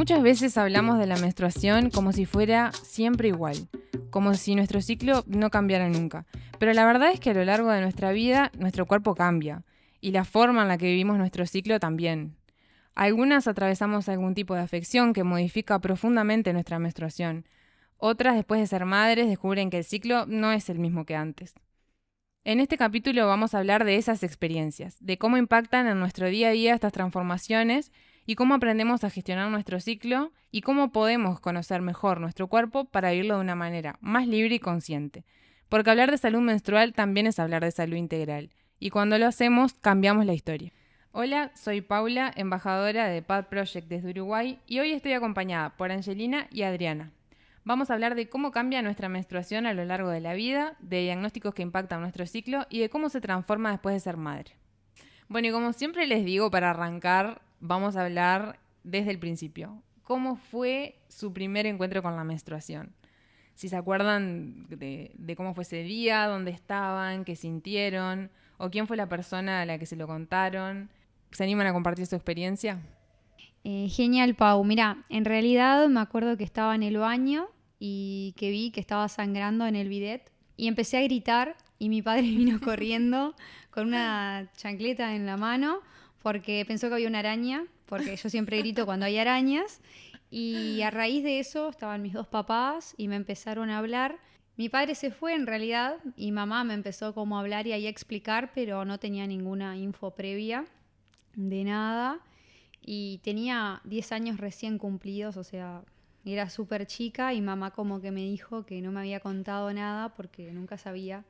Muchas veces hablamos de la menstruación como si fuera siempre igual, como si nuestro ciclo no cambiara nunca. Pero la verdad es que a lo largo de nuestra vida nuestro cuerpo cambia y la forma en la que vivimos nuestro ciclo también. Algunas atravesamos algún tipo de afección que modifica profundamente nuestra menstruación. Otras, después de ser madres, descubren que el ciclo no es el mismo que antes. En este capítulo vamos a hablar de esas experiencias, de cómo impactan en nuestro día a día estas transformaciones y cómo aprendemos a gestionar nuestro ciclo y cómo podemos conocer mejor nuestro cuerpo para vivirlo de una manera más libre y consciente. Porque hablar de salud menstrual también es hablar de salud integral, y cuando lo hacemos cambiamos la historia. Hola, soy Paula, embajadora de PAD Project desde Uruguay, y hoy estoy acompañada por Angelina y Adriana. Vamos a hablar de cómo cambia nuestra menstruación a lo largo de la vida, de diagnósticos que impactan nuestro ciclo y de cómo se transforma después de ser madre. Bueno, y como siempre les digo, para arrancar, vamos a hablar desde el principio. ¿Cómo fue su primer encuentro con la menstruación? Si se acuerdan de cómo fue ese día, dónde estaban, qué sintieron, o quién fue la persona a la que se lo contaron. ¿Se animan a compartir su experiencia? Genial, Pau. Mira, en realidad me acuerdo que estaba en el baño y que vi que estaba sangrando en el bidet y empecé a gritar y mi padre vino corriendo con una chancleta en la mano porque pensó que había una araña, porque yo siempre grito cuando hay arañas, y a raíz de eso estaban mis dos papás y me empezaron a hablar. Mi padre se fue en realidad y mamá me empezó como a hablar y ahí a explicar, pero no tenía ninguna info previa de nada. Y tenía 10 años recién cumplidos, o sea, era súper chica y mamá como que me dijo que no me había contado nada porque nunca sabía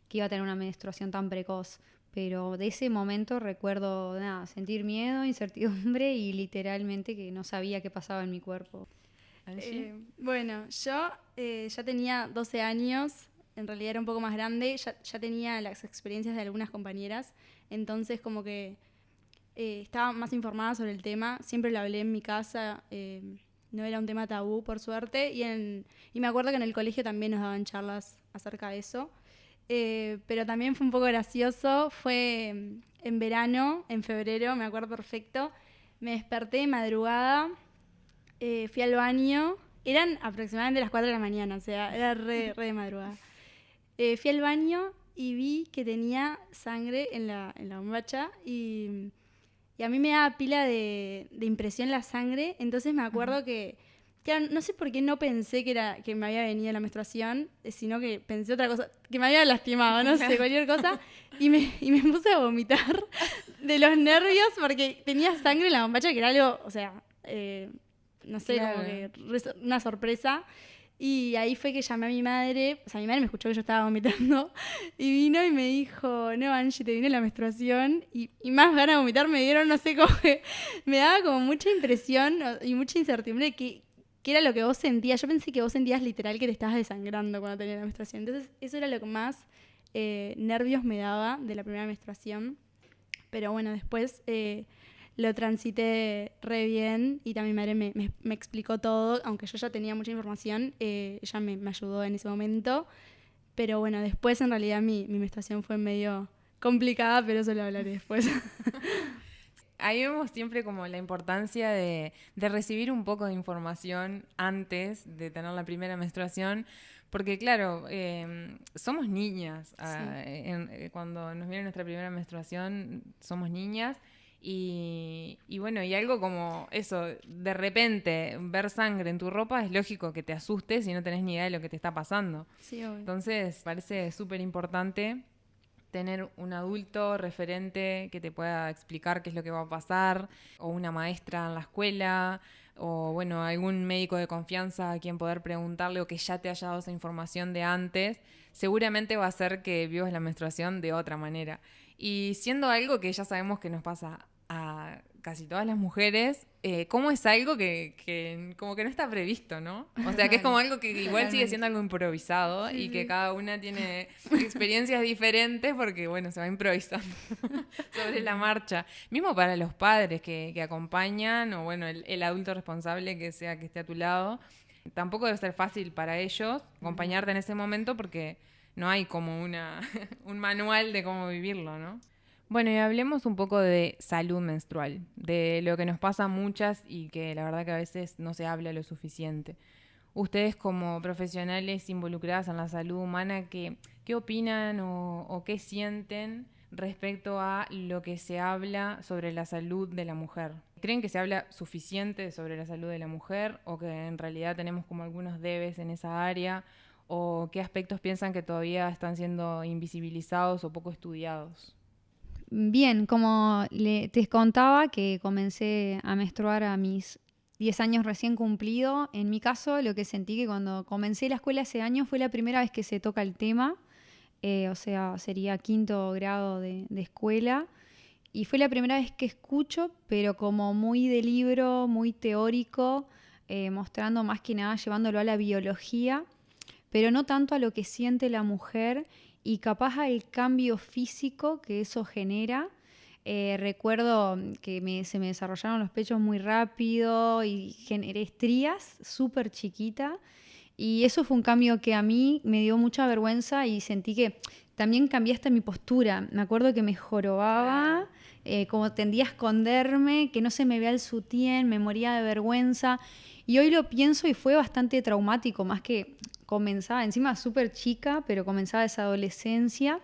que iba a tener una menstruación tan precoz. Pero de ese momento recuerdo nada, sentir miedo, incertidumbre y literalmente que no sabía qué pasaba en mi cuerpo. Bueno, yo ya tenía 12 años, en realidad era un poco más grande, ya tenía las experiencias de algunas compañeras, entonces como que estaba más informada sobre el tema, siempre lo hablé en mi casa, no era un tema tabú por suerte, y me acuerdo que en el colegio también nos daban charlas acerca de eso, pero también fue un poco gracioso, fue en verano, en febrero, me acuerdo perfecto, me desperté de madrugada, fui al baño, eran aproximadamente las 4 de la mañana, o sea, era re de madrugada. Fui al baño y vi que tenía sangre en la bombacha y a mí me daba pila de impresión la sangre, entonces me acuerdo que claro, no sé por qué no pensé que me había venido la menstruación, sino que pensé otra cosa, que me había lastimado, no sé, cualquier cosa, y me puse a vomitar de los nervios porque tenía sangre en la bombacha, que era algo, o sea, no sé, claro, como que una sorpresa. Y ahí fue que llamé a mi madre, o sea, mi madre me escuchó que yo estaba vomitando y vino y me dijo, no, Angie, te viene la menstruación, y más ganas de vomitar me dieron, no sé, como que me daba como mucha impresión y mucha incertidumbre que era lo que vos sentías. Yo pensé que vos sentías literal que te estabas desangrando cuando tenías la menstruación, entonces eso era lo que más nervios me daba de la primera menstruación, pero bueno, después lo transité re bien y también mi madre me explicó todo, aunque yo ya tenía mucha información, ella me ayudó en ese momento. Pero bueno, después en realidad mi menstruación fue medio complicada, pero eso lo hablaré después. Ahí vemos siempre como la importancia de recibir un poco de información antes de tener la primera menstruación, porque claro, somos niñas. Sí. Cuando nos viene nuestra primera menstruación somos niñas. Y bueno, y algo como eso, de repente ver sangre en tu ropa, es lógico que te asustes y no tenés ni idea de lo que te está pasando. Sí, obvio. Entonces parece súper importante tener un adulto referente que te pueda explicar qué es lo que va a pasar, o una maestra en la escuela, o bueno, algún médico de confianza a quien poder preguntarle o que ya te haya dado esa información de antes, seguramente va a hacer que vivas la menstruación de otra manera. Y siendo algo que ya sabemos que nos pasa a casi todas las mujeres, ¿cómo es algo que como que no está previsto, ¿no? O sea, que es como algo que igual sigue siendo algo improvisado, sí, y que cada una tiene experiencias diferentes porque, bueno, se va improvisando sobre la marcha. Mismo para los padres que acompañan, o bueno, el adulto responsable que sea que esté a tu lado. Tampoco debe ser fácil para ellos acompañarte en ese momento porque no hay como un manual de cómo vivirlo, ¿no? Bueno, y hablemos un poco de salud menstrual, de lo que nos pasa a muchas y que la verdad que a veces no se habla lo suficiente. Ustedes como profesionales involucradas en la salud humana, ¿qué opinan o qué sienten respecto a lo que se habla sobre la salud de la mujer? ¿Creen que se habla suficiente sobre la salud de la mujer o que en realidad tenemos como algunos debes en esa área? ¿O qué aspectos piensan que todavía están siendo invisibilizados o poco estudiados? Bien, como te contaba que comencé a menstruar a mis 10 años recién cumplido, en mi caso lo que sentí que cuando comencé la escuela ese año fue la primera vez que se toca el tema, o sea, sería quinto grado de escuela, y fue la primera vez que escucho, pero como muy de libro, muy teórico, mostrando más que nada, llevándolo a la biología, pero no tanto a lo que siente la mujer y capaz al cambio físico que eso genera. Recuerdo que se me desarrollaron los pechos muy rápido y generé estrías súper chiquita. Y eso fue un cambio que a mí me dio mucha vergüenza y sentí que también cambié hasta mi postura. Me acuerdo que me jorobaba, como tendía a esconderme, que no se me vea el sutién, me moría de vergüenza. Y hoy lo pienso y fue bastante traumático, más que comenzaba, encima súper chica, pero comenzaba esa adolescencia.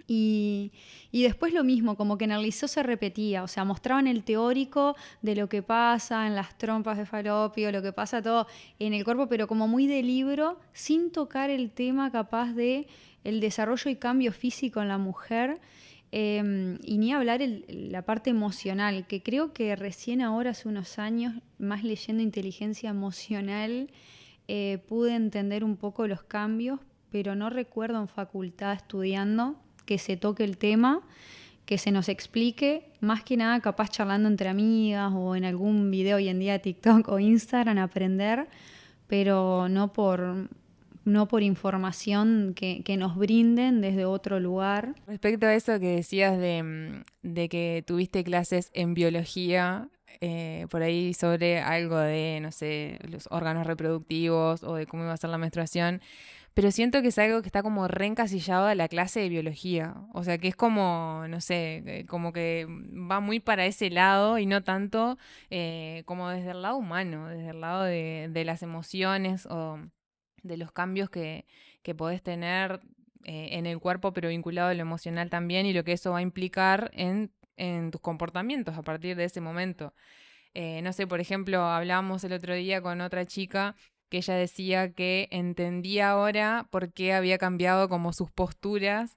Y, y después lo mismo, como que en el liceo se repetía, o sea, mostraban el teórico de lo que pasa en las trompas de falopio, lo que pasa todo en el cuerpo, pero como muy de libro, sin tocar el tema capaz de el desarrollo y cambio físico en la mujer, y ni hablar la parte emocional, que creo que recién ahora, hace unos años, más leyendo inteligencia emocional, pude entender un poco los cambios, pero no recuerdo en facultad estudiando que se toque el tema, que se nos explique, más que nada capaz charlando entre amigas o en algún video hoy en día de TikTok o Instagram, aprender, pero no por información que nos brinden desde otro lugar. Respecto a eso que decías de que tuviste clases en biología, por ahí sobre algo de, no sé, los órganos reproductivos o de cómo iba a ser la menstruación, pero siento que es algo que está como reencasillado a la clase de biología. O sea, que es como, no sé, como que va muy para ese lado y no tanto como desde el lado humano, desde el lado de las emociones o de los cambios que podés tener en el cuerpo, pero vinculado a lo emocional también y lo que eso va a implicar en tus comportamientos a partir de ese momento. No sé, por ejemplo, hablábamos el otro día con otra chica que ella decía que entendía ahora por qué había cambiado como sus posturas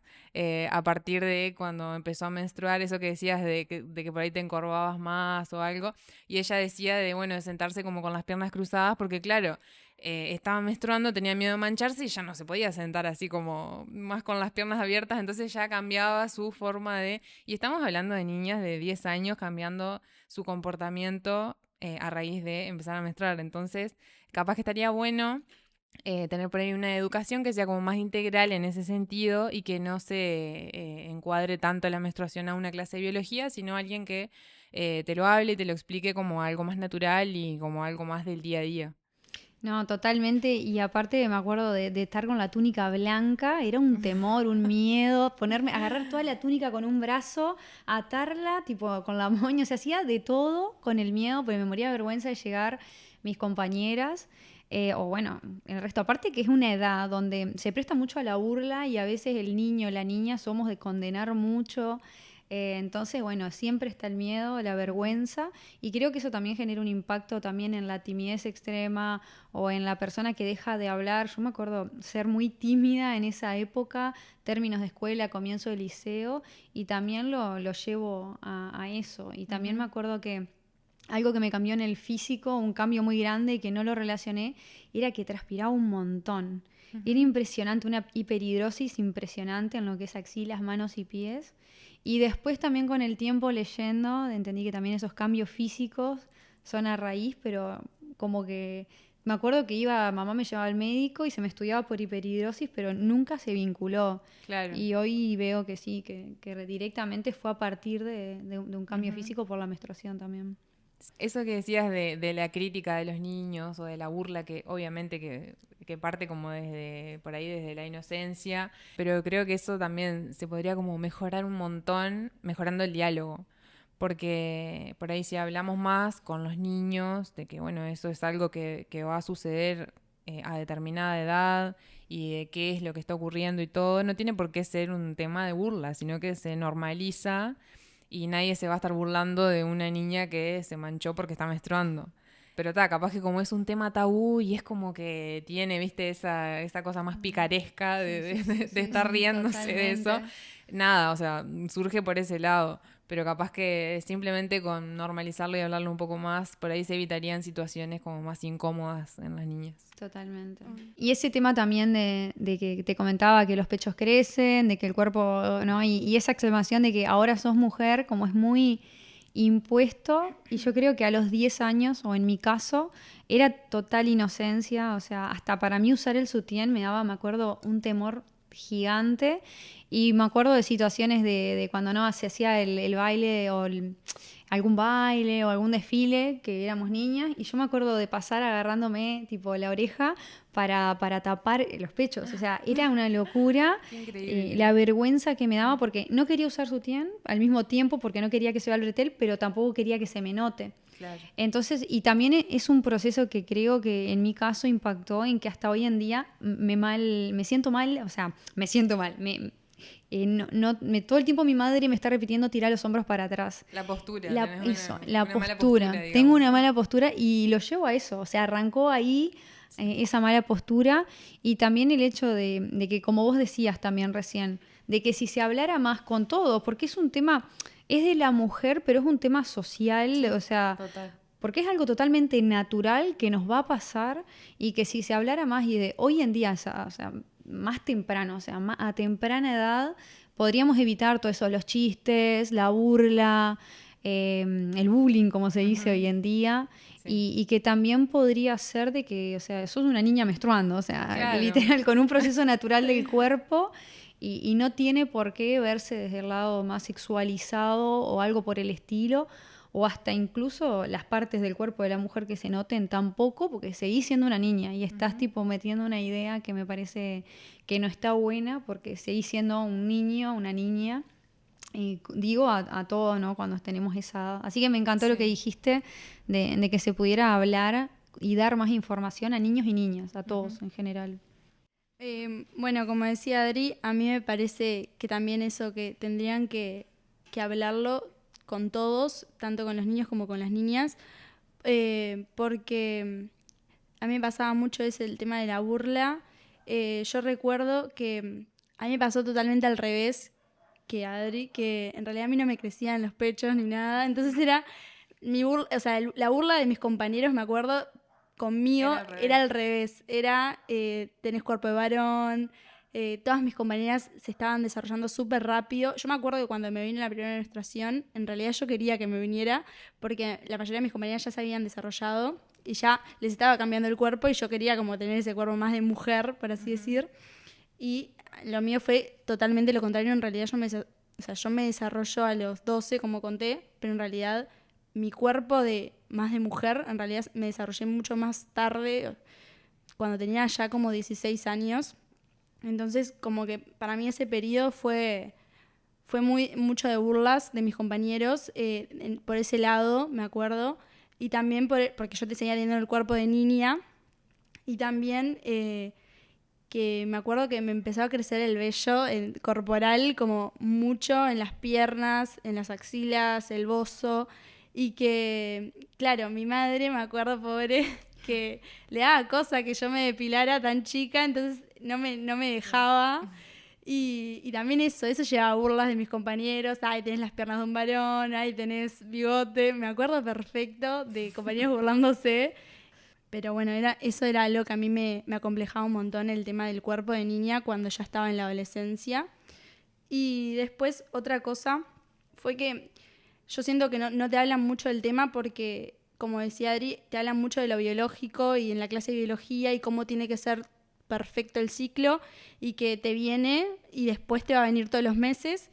a partir de cuando empezó a menstruar, eso que decías de que por ahí te encorvabas más o algo, y ella decía de, bueno, de sentarse como con las piernas cruzadas, porque claro, estaba menstruando, tenía miedo de mancharse y ya no se podía sentar así como más con las piernas abiertas, entonces ya cambiaba su forma de... Y estamos hablando de niñas de 10 años cambiando su comportamiento a raíz de empezar a menstruar. Entonces, capaz que estaría bueno tener por ahí una educación que sea como más integral en ese sentido y que no se encuadre tanto la menstruación a una clase de biología, sino alguien que te lo hable y te lo explique como algo más natural y como algo más del día a día. No, totalmente. Y aparte me acuerdo de estar con la túnica blanca, era un temor, un miedo, ponerme, agarrar toda la túnica con un brazo, atarla, tipo con la moña, se hacía de todo con el miedo, porque me moría de vergüenza de llegar mis compañeras. O bueno, el resto, aparte que es una edad donde se presta mucho a la burla y a veces el niño o la niña somos de condenar mucho. Entonces, bueno, siempre está el miedo, la vergüenza, y creo que eso también genera un impacto también en la timidez extrema o en la persona que deja de hablar. Yo me acuerdo ser muy tímida en esa época, términos de escuela, comienzo de liceo, y también lo llevo a eso. Y también me acuerdo que algo que me cambió en el físico, un cambio muy grande y que no lo relacioné, era que transpiraba un montón. Era impresionante, una hiperhidrosis impresionante en lo que es axilas, manos y pies. Y después también con el tiempo leyendo, entendí que también esos cambios físicos son a raíz, pero como que me acuerdo que mamá me llevaba al médico y se me estudiaba por hiperhidrosis, pero nunca se vinculó. Claro. Y hoy veo que sí, que directamente fue a partir de un cambio físico por la menstruación también. Eso que decías de la crítica de los niños o de la burla, que obviamente que parte como desde por ahí, desde la inocencia, pero creo que eso también se podría como mejorar un montón mejorando el diálogo. Porque por ahí si hablamos más con los niños de que bueno, eso es algo que va a suceder a determinada edad y de qué es lo que está ocurriendo y todo, no tiene por qué ser un tema de burla, sino que se normaliza y nadie se va a estar burlando de una niña que se manchó porque está menstruando. Pero capaz que como es un tema tabú y es como que tiene, viste, esa cosa más picaresca de estar riéndose de eso. Nada, o sea, surge por ese lado. Pero capaz que simplemente con normalizarlo y hablarlo un poco más, por ahí se evitarían situaciones como más incómodas en las niñas. Totalmente. Y ese tema también de que te comentaba que los pechos crecen, de que el cuerpo, ¿no? Y esa exclamación de que ahora sos mujer, como es muy impuesto, y yo creo que a los 10 años, o en mi caso, era total inocencia, o sea, hasta para mí usar el sutién me daba, me acuerdo, un temor gigante, y me acuerdo de situaciones de cuando no se hacía el baile o algún baile o algún desfile, que éramos niñas, y yo me acuerdo de pasar agarrándome tipo la oreja para tapar los pechos, o sea, era una locura. La vergüenza que me daba porque no quería usar sutién al mismo tiempo porque no quería que se vea el bretel, pero tampoco quería que se me note. Claro. Entonces, y también es un proceso que creo que en mi caso impactó en que hasta hoy en día me siento mal, o sea, me siento mal, todo el tiempo mi madre me está repitiendo tirar los hombros para atrás. La postura. La una postura. Tengo una mala postura y lo llevo a eso. O sea, arrancó ahí esa mala postura y también el hecho de que, como vos decías también recién, de que si se hablara más con todos, porque es un tema, es de la mujer, pero es un tema social, sí, o sea... Total. Porque es algo totalmente natural que nos va a pasar y que si se hablara más y de hoy en día, o sea, más temprano, o sea, a temprana edad, podríamos evitar todo eso, los chistes, la burla, el bullying, como se dice hoy en día, sí. y que también podría ser de que, o sea, sos una niña menstruando, o sea, claro. Literal, con un proceso natural del cuerpo y no tiene por qué verse desde el lado más sexualizado o algo por el estilo, o hasta incluso las partes del cuerpo de la mujer que se noten tampoco, porque seguís siendo una niña y estás tipo metiendo una idea que me parece que no está buena, porque seguís siendo un niño, una niña, y digo a todos, ¿no? Cuando tenemos esa edad. Así que me encantó lo que dijiste de que se pudiera hablar y dar más información a niños y niñas, a todos en general. Bueno, como decía Adri, a mí me parece que también eso que tendrían que hablarlo con todos, tanto con los niños como con las niñas, porque a mí me pasaba mucho el tema de la burla. Yo recuerdo que a mí me pasó totalmente al revés que Adri, que en realidad a mí no me crecían los pechos ni nada, entonces era la burla de mis compañeros, me acuerdo, conmigo era al revés, era tenés cuerpo de varón. Todas mis compañeras se estaban desarrollando súper rápido. Yo me acuerdo que cuando me vine la primera menstruación, en realidad yo quería que me viniera porque la mayoría de mis compañeras ya se habían desarrollado y ya les estaba cambiando el cuerpo y yo quería como tener ese cuerpo más de mujer, por así decir. Y lo mío fue totalmente lo contrario. En realidad yo me desarrollo a los 12, como conté, pero en realidad mi cuerpo más de mujer, en realidad me desarrollé mucho más tarde, cuando tenía ya como 16 años. Entonces, como que para mí ese periodo fue mucho de burlas de mis compañeros, por ese lado, me acuerdo, y también porque yo te seguía teniendo el cuerpo de niña, y también que me acuerdo que me empezó a crecer el vello corporal como mucho en las piernas, en las axilas, el bozo, y que, claro, mi madre, me acuerdo, pobre, que le daba cosa que yo me depilara tan chica, entonces no me dejaba. Y también eso llevaba burlas de mis compañeros. Ay, tenés las piernas de un varón, ay, tenés bigote. Me acuerdo perfecto de compañeros burlándose. Pero bueno, eso era algo que a mí me acomplejaba un montón, el tema del cuerpo de niña cuando ya estaba en la adolescencia. Y después otra cosa fue que yo siento que no te hablan mucho del tema porque, como decía Adri, te hablan mucho de lo biológico y en la clase de biología y cómo tiene que ser perfecto el ciclo y que te viene y después te va a venir todos los meses.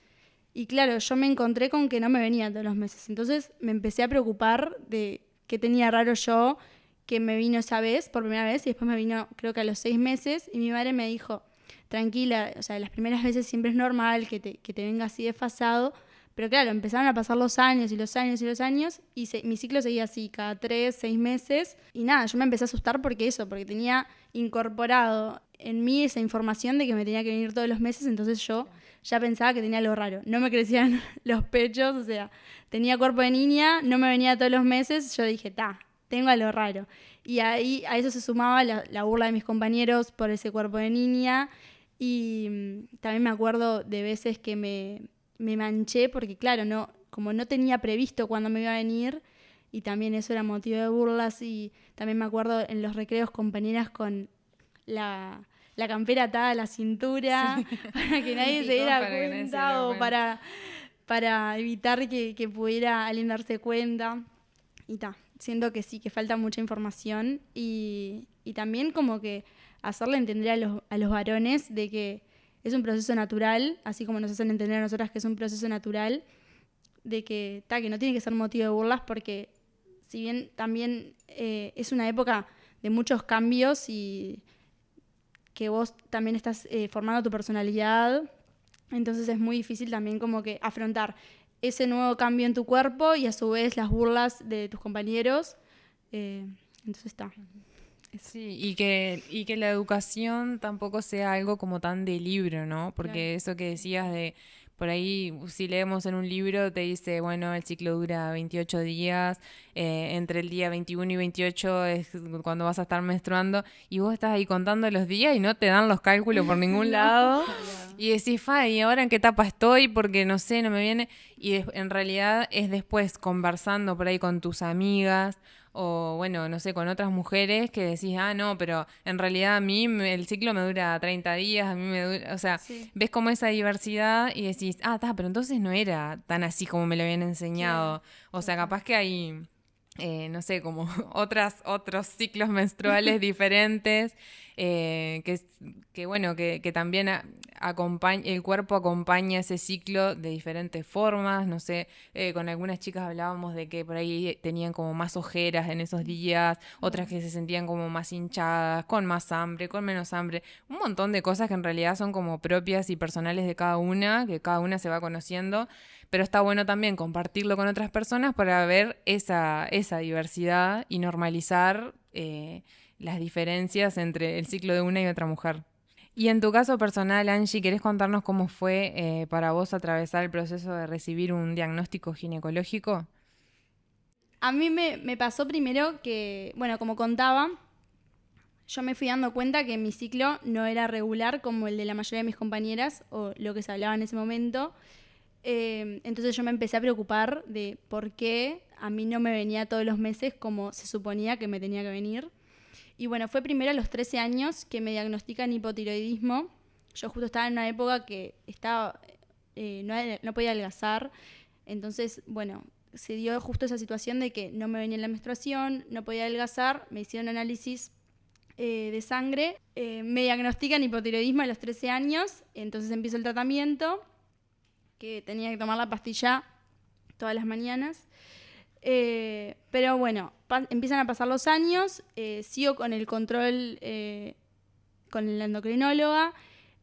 Y claro, yo me encontré con que no me venía todos los meses. Entonces me empecé a preocupar de qué tenía raro yo, que me vino esa vez, por primera vez, y después me vino creo que a los 6 meses, y mi madre me dijo, tranquila, o sea, las primeras veces siempre es normal que te venga así desfasado, pero claro, empezaron a pasar los años y los años y los años, y mi ciclo seguía así, cada 3, 6 meses, y nada, yo me empecé a asustar porque tenía incorporado en mí esa información de que me tenía que venir todos los meses, entonces yo ya pensaba que tenía algo raro. No me crecían los pechos, o sea, tenía cuerpo de niña, no me venía todos los meses, yo dije, tengo algo raro. Y ahí a eso se sumaba la burla de mis compañeros por ese cuerpo de niña, y también me acuerdo de veces que me manché porque, claro, como no tenía previsto cuándo me iba a venir, y también eso era motivo de burlas. Y también me acuerdo en los recreos compañeras con la campera atada a la cintura, sí, para que nadie se diera cuenta, o para evitar que pudiera alguien darse cuenta. Y siento que sí, que falta mucha información, y también como que hacerle entender a los varones de que es un proceso natural, así como nos hacen entender a nosotras que es un proceso natural, de que no tiene que ser motivo de burlas, porque si bien también es una época de muchos cambios y que vos también estás formando tu personalidad, entonces es muy difícil también como que afrontar ese nuevo cambio en tu cuerpo y a su vez las burlas de tus compañeros. Entonces está. Sí, y que la educación tampoco sea algo como tan de libro, ¿no? Porque claro, eso que decías de, por ahí, si leemos en un libro, te dice, bueno, el ciclo dura 28 días, entre el día 21 y 28 es cuando vas a estar menstruando, y vos estás ahí contando los días y no te dan los cálculos por ningún lado, y decís, ¿y ahora en qué etapa estoy? Porque no sé, no me viene. Y en realidad es después conversando por ahí con tus amigas, o bueno, no sé, con otras mujeres que decís, no, pero en realidad a mí el ciclo me dura 30 días, a mí me dura, o sea, sí, ves como esa diversidad y decís, pero entonces no era tan así como me lo habían enseñado. Sí, o sea, capaz que hay, no sé, como otros ciclos menstruales diferentes, que bueno, que también el cuerpo acompaña ese ciclo de diferentes formas. No sé, con algunas chicas hablábamos de que por ahí tenían como más ojeras en esos días, otras que se sentían como más hinchadas, con más hambre, con menos hambre, un montón de cosas que en realidad son como propias y personales de cada una, que cada una se va conociendo, pero está bueno también compartirlo con otras personas para ver esa diversidad y normalizar las diferencias entre el ciclo de una y otra mujer. Y en tu caso personal, Angie, ¿querés contarnos cómo fue para vos atravesar el proceso de recibir un diagnóstico ginecológico? A mí me pasó primero que, bueno, como contaba, yo me fui dando cuenta que mi ciclo no era regular como el de la mayoría de mis compañeras, o lo que se hablaba en ese momento. Entonces yo me empecé a preocupar de por qué a mí no me venía todos los meses como se suponía que me tenía que venir. Y bueno, fue primero a los 13 años que me diagnostican hipotiroidismo. Yo justo estaba en una época que no podía adelgazar. Entonces, bueno, se dio justo esa situación de que no me venía la menstruación, no podía adelgazar. Me hicieron análisis de sangre. Me diagnostican hipotiroidismo a los 13 años. Entonces empiezo el tratamiento, que tenía que tomar la pastilla todas las mañanas. Pero bueno, empiezan a pasar los años, sigo con el control con la endocrinóloga,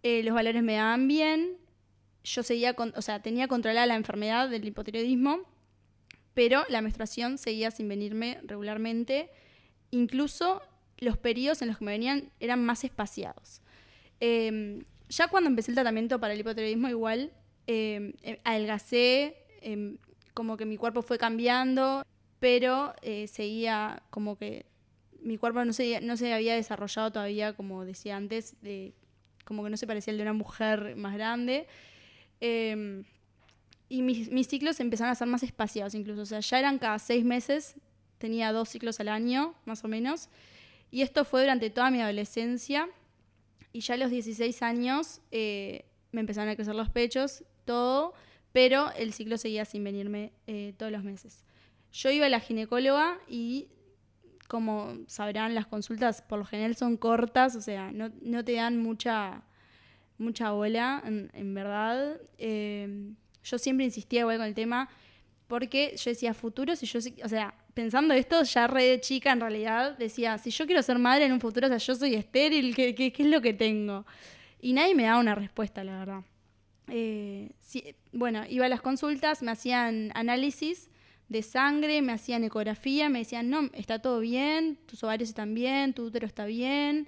los valores me daban bien, yo tenía controlada la enfermedad del hipotiroidismo, pero la menstruación seguía sin venirme regularmente, incluso los periodos en los que me venían eran más espaciados. Ya cuando empecé el tratamiento para el hipotiroidismo igual adelgacé, como que mi cuerpo fue cambiando, pero seguía como que mi cuerpo no se había desarrollado todavía, como decía antes, como que no se parecía al de una mujer más grande. Y mis ciclos empezaron a ser más espaciados incluso, o sea, ya eran cada 6 meses, tenía 2 ciclos al año, más o menos. Y esto fue durante toda mi adolescencia, y ya a los 16 años me empezaron a crecer los pechos, todo, pero el ciclo seguía sin venirme todos los meses. Yo iba a la ginecóloga y, como sabrán, las consultas por lo general son cortas, o sea, no te dan mucha bola, en verdad. yo siempre insistía igual con el tema, porque yo decía, futuro, si yo, o sea, pensando esto, ya re de chica en realidad, decía, si yo quiero ser madre en un futuro, o sea, yo soy estéril, ¿qué es lo que tengo? Y nadie me daba una respuesta, la verdad. Bueno, iba a las consultas, me hacían análisis de sangre, me hacían ecografía, me decían, no, está todo bien, tus ovarios están bien, tu útero está bien.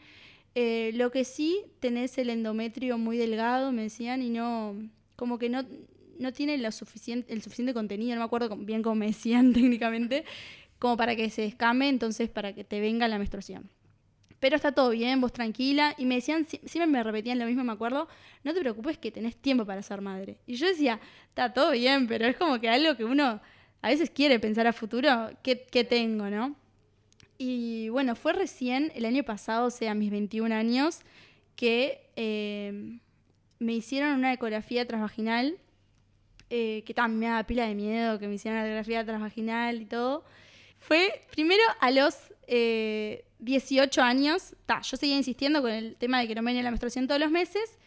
Lo que sí, tenés el endometrio muy delgado, me decían, y no, como que no tiene el suficiente contenido, no me acuerdo bien cómo me decían técnicamente, como para que se descame, entonces para que te venga la menstruación. Pero está todo bien, vos tranquila. Y me decían, siempre me repetían lo mismo, me acuerdo, no te preocupes que tenés tiempo para ser madre. Y yo decía, está todo bien, pero es como que algo que uno a veces quiere pensar a futuro, ¿qué tengo, no? Y bueno, fue recién el año pasado, o sea, a mis 21 años, que me hicieron una ecografía transvaginal, que también me daba pila de miedo que me hicieran una ecografía transvaginal y todo. Fue primero a los 18 años, yo seguía insistiendo con el tema de que no me venía la menstruación todos los meses,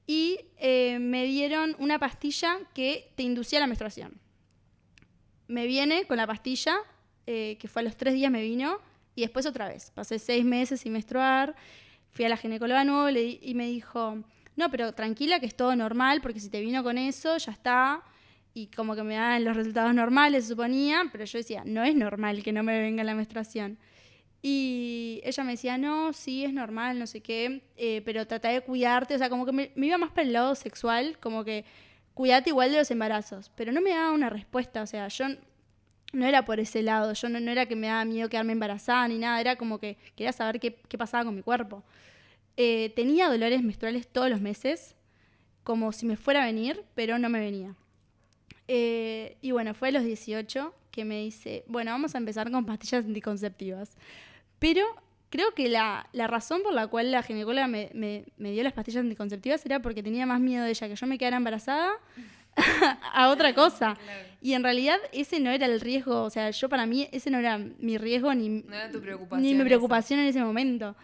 y me dieron una pastilla que te inducía la menstruación. Me viene con la pastilla, que fue a los 3 días me vino, y después otra vez. Pasé 6 meses sin menstruar, fui a la ginecóloga nuevo y me dijo, no, pero tranquila que es todo normal, porque si te vino con eso, ya está. Y como que me daban los resultados normales, se suponía, pero yo decía, no es normal que no me venga la menstruación. Y ella me decía, no, sí, es normal, no sé qué, pero trata de cuidarte, o sea, como que me iba más para el lado sexual, como que cuídate igual de los embarazos, pero no me daba una respuesta, o sea, yo no era por ese lado, yo no era que me daba miedo quedarme embarazada ni nada, era como que quería saber qué pasaba con mi cuerpo. Tenía dolores menstruales todos los meses, como si me fuera a venir, pero no me venía. Y bueno, fue a los 18 que me dice, bueno, vamos a empezar con pastillas anticonceptivas. Pero creo que la razón por la cual la ginecóloga me dio las pastillas anticonceptivas era porque tenía más miedo de ella que yo me quedara embarazada a otra cosa. Claro. Y en realidad ese no era el riesgo, o sea, para mí ese no era mi riesgo ni era tu preocupación, ni mi preocupación en ese momento.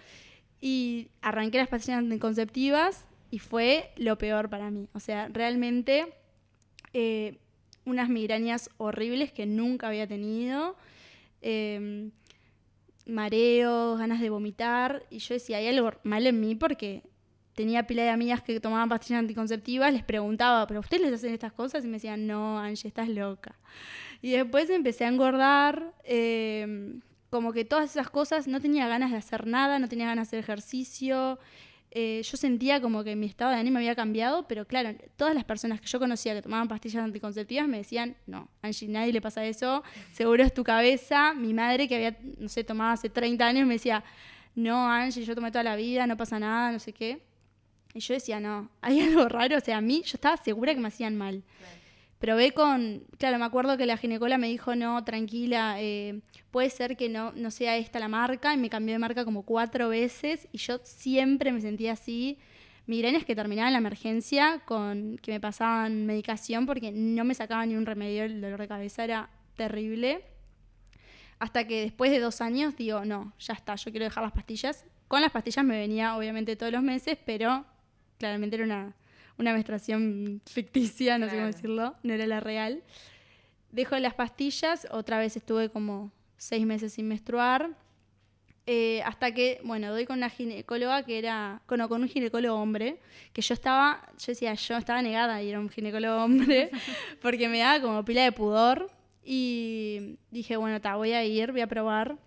Y arranqué las pastillas anticonceptivas y fue lo peor para mí. O sea, realmente unas migrañas horribles que nunca había tenido, mareos, ganas de vomitar, y yo decía, hay algo mal en mí porque tenía pila de amigas que tomaban pastillas anticonceptivas, les preguntaba, ¿pero ustedes les hacen estas cosas? Y me decían, no, Angie, estás loca. Y después empecé a engordar, como que todas esas cosas, no tenía ganas de hacer nada, no tenía ganas de hacer ejercicio. Yo sentía como que mi estado de ánimo había cambiado, pero claro, todas las personas que yo conocía que tomaban pastillas anticonceptivas me decían, no, Angie, nadie le pasa eso, seguro es tu cabeza. Mi madre, que había, no sé, tomado hace 30 años, me decía, no, Angie, yo tomé toda la vida, no pasa nada, no sé qué. Y yo decía, no, hay algo raro, o sea, a mí, yo estaba segura que me hacían mal. Claro. Probé claro, me acuerdo que la ginecóloga me dijo, no, tranquila, puede ser que no sea esta la marca, y me cambió de marca como 4 veces, y yo siempre me sentía así, migrañas que terminaban en la emergencia, que me pasaban medicación porque no me sacaban ni un remedio, el dolor de cabeza era terrible, hasta que después de 2 años digo, no, ya está, yo quiero dejar las pastillas. Con las pastillas me venía obviamente todos los meses, pero claramente era una menstruación ficticia, no sé cómo decirlo, no era la real. Dejo las pastillas, otra vez estuve como 6 meses sin menstruar, hasta que, bueno, doy con una ginecóloga con un ginecólogo hombre, que yo estaba negada a ir a un ginecólogo hombre, porque me daba como pila de pudor, y dije, bueno, voy a probar.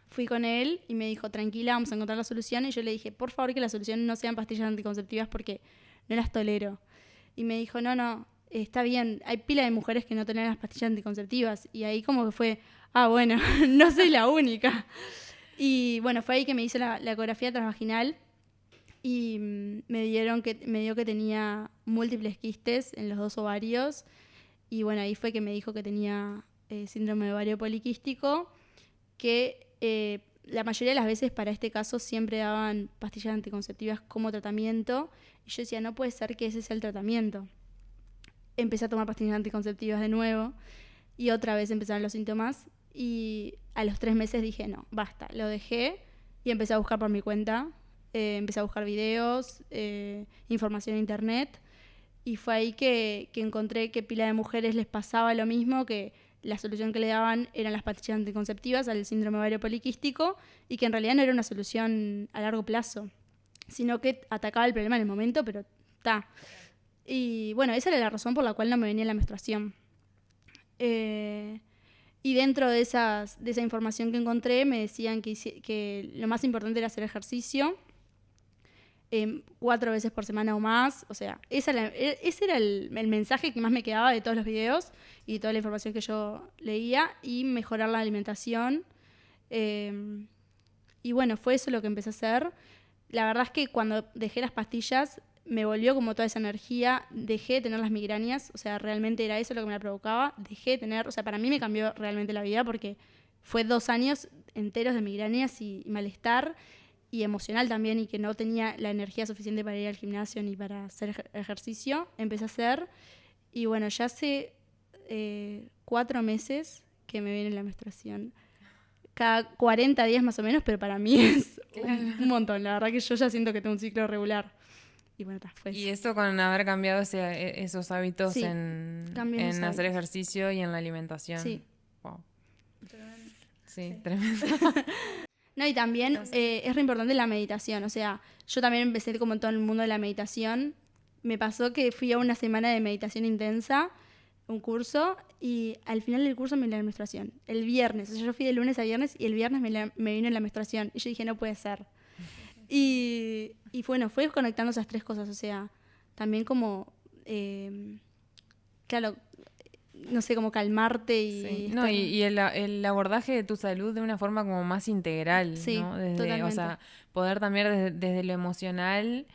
Fui con él y me dijo, tranquila, vamos a encontrar la solución, y yo le dije, por favor que la solución no sean pastillas anticonceptivas porque no las tolero. Y me dijo, no, está bien, hay pila de mujeres que no toleran las pastillas anticonceptivas. Y ahí como que fue, bueno, no soy la única. Y bueno, fue ahí que me hice la ecografía transvaginal y me dio que tenía múltiples quistes en los 2 ovarios. Y bueno, ahí fue que me dijo que tenía síndrome de ovario poliquístico, que la mayoría de las veces para este caso siempre daban pastillas anticonceptivas como tratamiento, y yo decía, no puede ser que ese sea el tratamiento. Empecé a tomar pastillas anticonceptivas de nuevo y otra vez empezaron los síntomas, y a los 3 meses dije, no, basta, lo dejé y empecé a buscar por mi cuenta, empecé a buscar videos, información en internet, y fue ahí que encontré que pila de mujeres les pasaba lo mismo, que la solución que le daban eran las pastillas anticonceptivas al síndrome ovario poliquístico y que en realidad no era una solución a largo plazo, sino que atacaba el problema en el momento, pero está. Y bueno, esa era la razón por la cual no me venía la menstruación. Y dentro de esa información que encontré me decían que lo más importante era hacer ejercicio 4 veces por semana o más. O sea, ese era el mensaje que más me quedaba de todos los videos y toda la información que yo leía, y mejorar la alimentación. Y bueno, fue eso lo que empecé a hacer. La verdad es que cuando dejé las pastillas me volvió como toda esa energía, dejé de tener las migrañas, o sea, realmente era eso lo que me la provocaba, dejé de tener, o sea, para mí me cambió realmente la vida porque fue 2 años enteros de migrañas y malestar y emocional también, y que no tenía la energía suficiente para ir al gimnasio ni para hacer ejercicio. Empecé a hacer, y bueno, ya hace 4 meses que me viene la menstruación. Cada 40 días más o menos, pero para mí es un montón. La verdad que yo ya siento que tengo un ciclo regular. Y bueno, fue eso. Y eso con haber cambiado esos hábitos, Sí, en esos hacer hábitos. ejercicio y en la alimentación. Sí. Wow. Sí, tremendo. No, y también es re importante la meditación. O sea, yo también empecé como en todo el mundo de la meditación. Me pasó que fui a una semana de meditación intensa, un curso, y al final del curso me vino la menstruación. El viernes, o sea, yo fui de lunes a viernes y el viernes me vino la menstruación. Y yo dije, no puede ser. Y bueno, fue conectando esas 3 cosas. O sea, también como, claro, no sé, como calmarte y... Sí. No, y el abordaje de tu salud de una forma como más integral, Sí, ¿no? totalmente. O sea, poder también desde lo emocional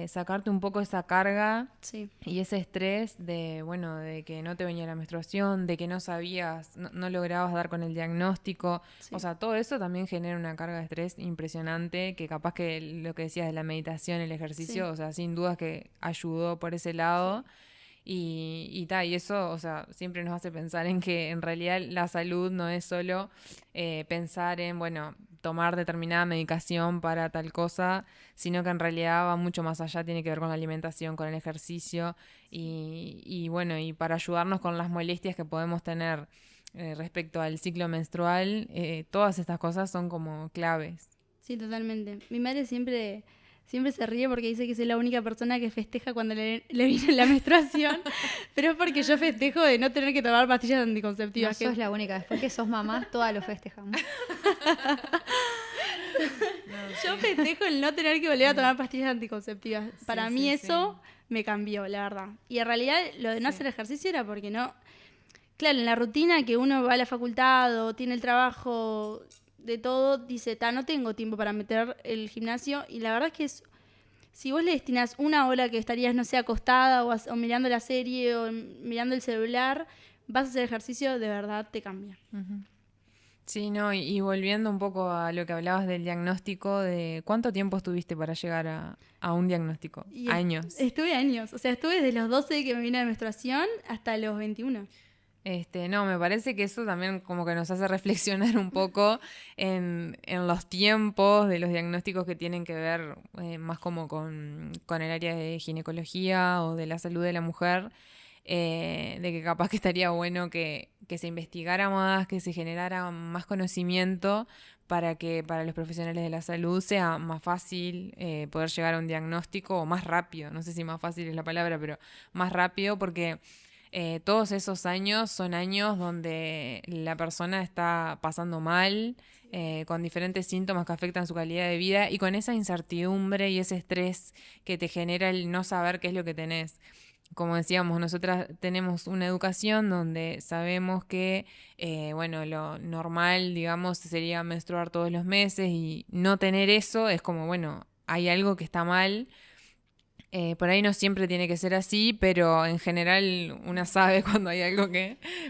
sacarte un poco esa carga Sí, y ese estrés de, bueno, de que no te venía la menstruación, de que no sabías, no lograbas dar con el diagnóstico. sí. O sea, todo eso también genera una carga de estrés impresionante, que capaz que lo que decías de la meditación, el ejercicio, Sí. o sea, sin dudas que ayudó por ese lado. Y eso, o sea, siempre nos hace pensar en que en realidad la salud no es solo pensar en, bueno, tomar determinada medicación para tal cosa, sino que en realidad va mucho más allá, tiene que ver con la alimentación, con el ejercicio y bueno, y para ayudarnos con las molestias que podemos tener respecto al ciclo menstrual, todas estas cosas son como claves. Sí, totalmente. Mi madre siempre se ríe porque dice que soy la única persona que festeja cuando le viene la menstruación, pero es porque yo festejo de no tener que tomar pastillas No anticonceptivas. sos la única. Después que sos mamá, todas lo festejamos. Yo festejo el no tener que volver a tomar pastillas anticonceptivas. Para mí sí, eso me cambió, la verdad. Y en realidad lo de no hacer ejercicio era porque no... Claro, en la rutina que uno va a la facultad o tiene el trabajo de todo, dice, no tengo tiempo para meter el gimnasio. Y la verdad es que si vos le destinás 1 hora que estarías, no sé, acostada o mirando la serie o mirando el celular, vas a hacer ejercicio, de verdad te cambia. Uh-huh. Sí, no, y volviendo un poco a lo que hablabas del diagnóstico, de ¿cuánto tiempo estuviste para llegar a un diagnóstico? Y Años. Estuve años, o sea, estuve desde los 12 que me vino la menstruación hasta los 21. No, me parece que eso también como que nos hace reflexionar un poco en los tiempos de los diagnósticos que tienen que ver más como con el área de ginecología o de la salud de la mujer, de que capaz que estaría bueno que se investigara más, que se generara más conocimiento para que para los profesionales de la salud sea más fácil poder llegar a un diagnóstico, o más rápido, no sé si más fácil es la palabra, pero más rápido, porque todos esos años son años donde la persona está pasando mal, con diferentes síntomas que afectan su calidad de vida y con esa incertidumbre y ese estrés que te genera el no saber qué es lo que tenés. Como decíamos, nosotras tenemos una educación donde sabemos que, bueno, lo normal, digamos, sería menstruar todos los meses, y no tener eso es como, bueno, hay algo que está mal. Por ahí no siempre tiene que ser así, pero en general una sabe cuando hay algo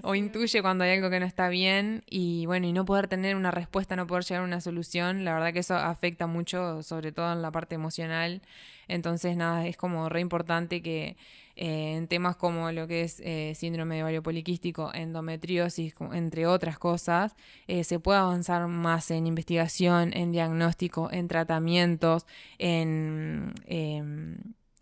o intuye cuando hay algo que no está bien, y bueno, y no poder tener una respuesta, no poder llegar a una solución, la verdad que eso afecta mucho, sobre todo en la parte emocional. Entonces nada, es como re importante que en temas como lo que es síndrome de ovario poliquístico, endometriosis, entre otras cosas, se pueda avanzar más en investigación, en diagnóstico, en tratamientos, en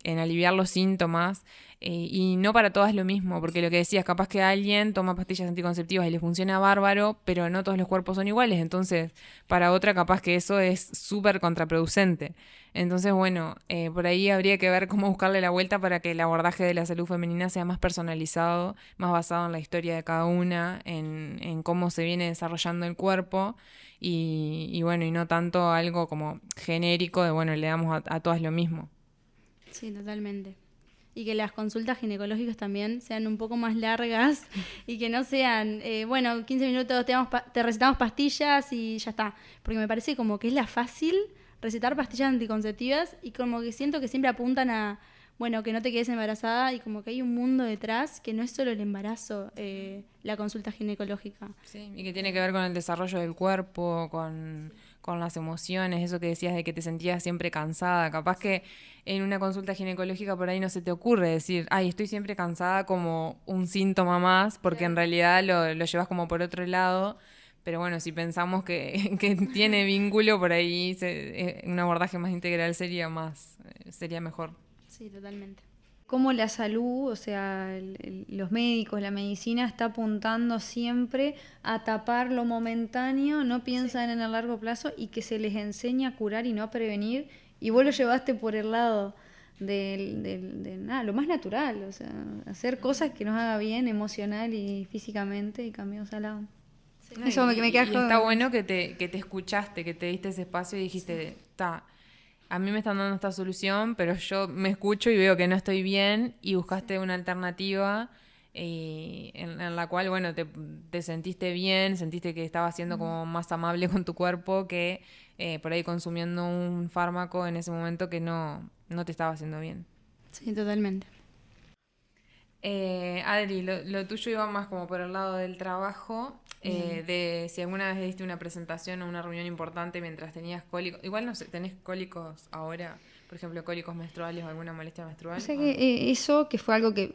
en aliviar los síntomas. Y no para todas lo mismo, porque lo que decías, capaz que alguien toma pastillas anticonceptivas y le funciona bárbaro, pero no todos los cuerpos son iguales, entonces para otra capaz que eso es súper contraproducente. Entonces, bueno, por ahí habría que ver cómo buscarle la vuelta para que el abordaje de la salud femenina sea más personalizado, más basado en la historia de cada una, en cómo se viene desarrollando el cuerpo y bueno, y no tanto algo como genérico de, bueno, le damos a todas lo mismo. Sí, totalmente. Y que las consultas ginecológicas también sean un poco más largas y que no sean, 15 minutos te recetamos pastillas y ya está. Porque me parece como que es la fácil recetar pastillas anticonceptivas y como que siento que siempre apuntan a, que no te quedes embarazada y como que hay un mundo detrás que no es solo el embarazo, la consulta ginecológica. Sí, y que tiene que ver con el desarrollo del cuerpo, con las emociones, eso que decías de que te sentías siempre cansada. Capaz que en una consulta ginecológica por ahí no se te ocurre decir, ay, estoy siempre cansada como un síntoma más, porque en realidad lo llevas como por otro lado. Pero bueno, si pensamos que tiene vínculo, por ahí un abordaje más integral sería mejor. Sí, totalmente. Cómo la salud, o sea, los médicos, la medicina está apuntando siempre a tapar lo momentáneo, no piensan en el largo plazo y que se les enseña a curar y no a prevenir. Y vos lo llevaste por el lado de nada, lo más natural, o sea, hacer cosas que nos haga bien emocional y físicamente y cambiamos al lado. Sí. Eso me queda y está bueno que te escuchaste, que te diste ese espacio y dijiste, está... A mí me están dando esta solución, pero yo me escucho y veo que no estoy bien y buscaste una alternativa en la cual, bueno, te sentiste bien, sentiste que estabas siendo como más amable con tu cuerpo que por ahí consumiendo un fármaco en ese momento que no te estaba haciendo bien. Sí, totalmente. Adri, lo tuyo iba más como por el lado del trabajo, de si alguna vez diste una presentación o una reunión importante mientras tenías cólicos. Igual no sé, ¿tenés cólicos ahora? Por ejemplo, cólicos menstruales o alguna molestia menstrual. O sea que eso, que fue algo que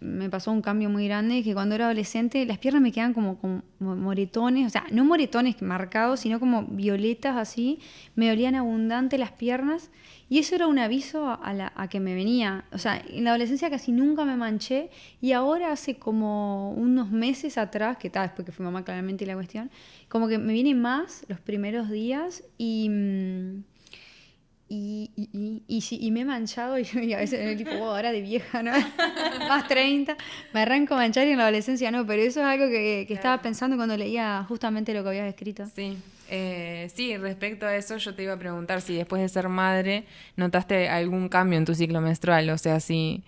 me pasó un cambio muy grande, que cuando era adolescente las piernas me quedaban como moretones, o sea, no moretones marcados, sino como violetas así, me dolían abundante las piernas y eso era un aviso a que me venía. O sea, en la adolescencia casi nunca me manché y ahora hace como unos meses atrás, que tal, después que fui mamá claramente la cuestión, como que me viene más los primeros días y me he manchado y a veces tipo, ahora de vieja, ¿no? Más 30, me arranco a manchar y en la adolescencia no, pero eso es algo que estaba pensando cuando leía justamente lo que habías escrito. Sí, sí, respecto a eso yo te iba a preguntar si después de ser madre notaste algún cambio en tu ciclo menstrual, o sea, si